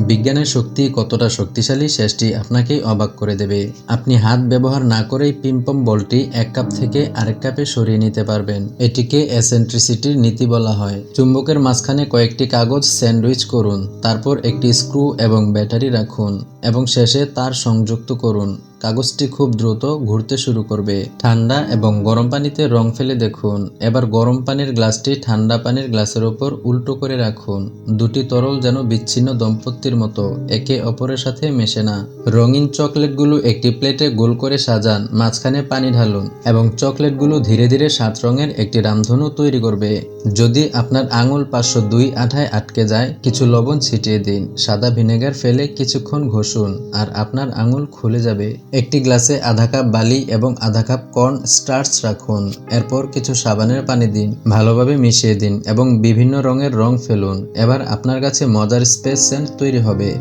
বিজ্ঞানের শক্তি কতটা শক্তিশালী শেষটি আপনাকেই অবাক করে দেবে। আপনি হাত ব্যবহার না করেই পিংপং বলটি এক কাপ থেকে আরেক কাপে সরিয়ে নিতে পারবেন। এটিকে এসেন্ট্রিসিটির নীতি বলা হয়। চুম্বকের মাঝখানে কয়েকটি কাগজ স্যান্ডউইচ করুন, তারপর একটি স্ক্রু এবং ব্যাটারি রাখুন এবং শেষে তার সংযুক্ত করুন। কাগজটি খুব দ্রুত ঘুরতে শুরু করবে। ঠান্ডা এবং গরম পানিতে রং ফেলে দেখুন। এবার গরম পানির গ্লাসটি ঠান্ডা পানির গ্লাসের উপর উল্টো করে রাখুন। দুটি তরল যেন বিচ্ছিন্ন দম্পতির মতো, একে অপরের সাথে মেশে না। রঙিন চকলেটগুলো একটি প্লেটে গোল করে সাজান, মাঝখানে পানি ঢালুন এবং চকলেটগুলো ধীরে ধীরে 7 রঙের একটি রামধনু তৈরি করবে। যদি আপনার আঙুল 502 আঠায় আটকে যায়, কিছু লবণ ছিটিয়ে দিন, সাদা ভিনেগার ফেলে কিছুক্ষণ ঘষুন আর আপনার আঙুল খুলে যাবে। একটি গ্লাসে আধা কাপ বালি এবং আধা কাপ কর্ন স্টার্চ রাখুন। এরপর কিছু সাবানের পানি দিন, ভালোভাবে মিশিয়ে দিন এবং বিভিন্ন রঙের রং ফেলুন। এবার আপনার কাছে মজার স্পেস সেন্ট তৈরি হবে।